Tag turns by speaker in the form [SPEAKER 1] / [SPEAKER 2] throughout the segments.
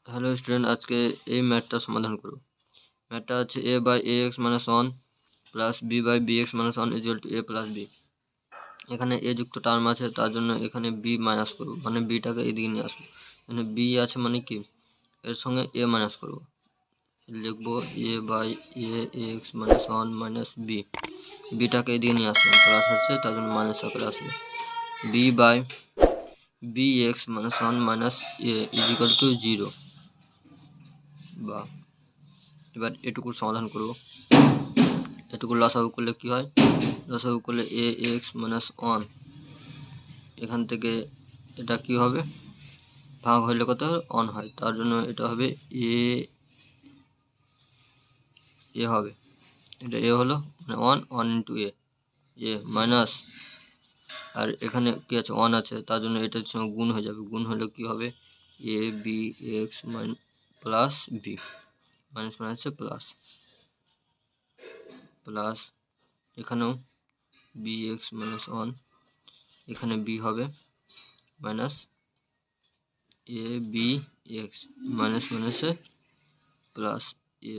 [SPEAKER 1] Hello student, আজকে এই ম্যাথটা সমাধান করব। ম্যাথটা আছে a by A x minus one plus B by b x minus one equal to a plus b. এখানে এ যুক্ত টার্ম আছে, তার জন্য এখানে বি মাইনাস করব, মানে বিটাকে এদিকে নিয়ে আসবো। এখানে বি আছে মানে কি, এর সঙ্গে এ মাইনাস করব, লিখবো A by A x minus one minus B. বিটাকে এদিকে নিয়ে আসলাম, প্লাস আছে তার জন্য মাইনাস আকারে আসবে। B by b x minus one minus a is equal to zero. বা এবার এটুকুর সমাধান করব। এটুকু লসাগু করলে কি হয়, লসাগু করলে এ এক্স মাইনাস ওয়ান, এখান থেকে এটা কি হবে, ভাগ হইলে কত ওয়ান হয়, তার জন্য এটা হবে এ হবে, এটা এ হলো মানে ওয়ান ওয়ান ইন্টু এ মাইনাস, আর এখানে কি আছে ওয়ান আছে, তার জন্য এটার সঙ্গে গুণ হয়ে যাবে, গুণ হলে কি হবে A B x plus B, minus minus plus plus, এখানেও বি এক্স মাইনাস ওয়ান, এখানে বি হবে minus A B x minus মাইনাসে plus A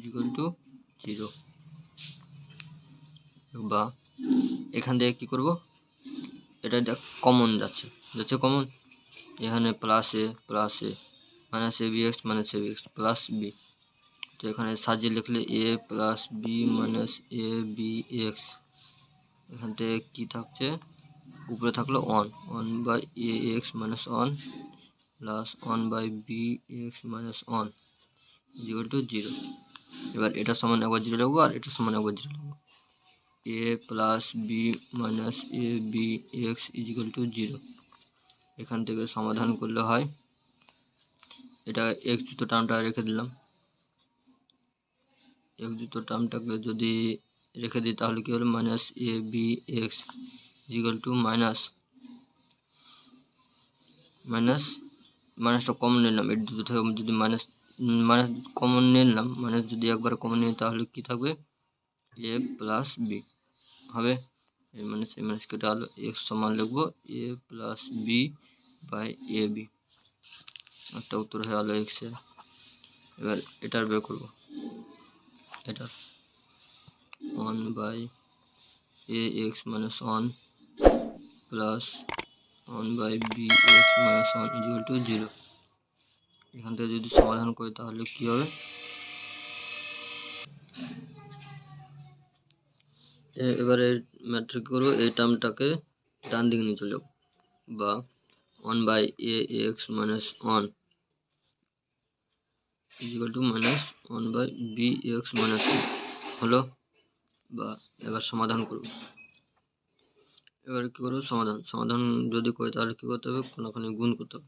[SPEAKER 1] equal to zero. বা এখান থেকে কী করবো, এটা কমন যাচ্ছে কমন, এখানে plus a minus A B x minus A B x plus b, তো এখানে সাজিয়ে লিখলে a plus B minus A B x, এখান থেকে কী থাকছে, উপরে থাকলো one by A x minus one plus one by b x minus one equal to zero. এবার এটা সমান একবার জিরো লিখবো, আর এটা সমান একবার জিরো লিখবো। A plus B minus A B x equal to zero. এখান থেকে সমাধান করলে হয়, এটা এক্স যুক্ত টার্মটা রেখে দিলাম, এক্স যুক্ত টার্মটাকে যদি রেখে দিই তাহলে কি হলো, minus A B x equal to মাইনাসটা কমন নিলাম, এর দুটো থেকে যদি মাইনাস কমন নিলাম, মাইনাস যদি একবার কমন নিই তাহলে কি থাকবে এ প্লাস বি হবে, এই মাইনাস কেটে হলো, এক্স সমান লিখবো A plus B by A B, একটা উত্তর হয়ে গেলো এক্সের। এবার এটার বের করবো, এটার one by A x minus one plus one by b x minus one equal to zero. এখান থেকে যদি সমাধান করি তাহলে কি হবে, এবারে ম্যাট্রিক করবো, এই টার্মটাকে ডান দিকে নিয়ে চলে যাবো, বা one by A x minus one equal to minus one by b x minus one হলো। বা এবার সমাধান করব, এবার কী করবো, সমাধান যদি করি তাহলে কী করতে হবে, কোনোখানে গুণ করতে হবে,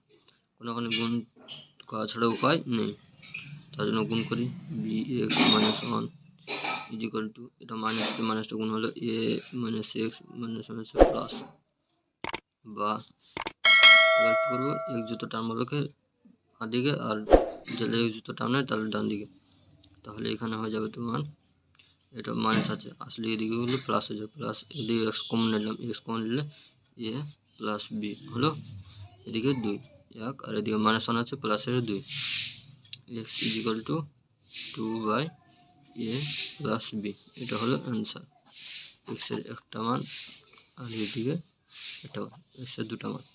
[SPEAKER 1] কোনোখানে গুণ করা ছাড়া উপায় নেই, তার জন্য গুণ করি B x minus one equal to, এটা মাইনাসটা গুণ হলো A minus X minus minus plus. বা এবার কী করবো, এক যুক্ত টার্মগুলোকে বাঁ দিকে, আর যদি এক যুক্ত টার্ম নেয় তাহলে ডান দিকে, তাহলে এখানে হয়ে যাবে তোমার, এটা মাইনাস আছে আসলে এদিকে হলো প্লাস হয়ে যাবে, প্লাস এদিকে এক্স কমন নিলাম, এক্স কমন নিলে এ প্লাস বি হলো, এদিকে দুই এক, আর এদিকে মাইনাস ওয়ান আছে প্লাসের দুই, x equal to two by a plus b, এটা হলো অ্যান্সার। এক্সের একটা মান আর এদিকে একটা মান, এক্সের দুটা মান।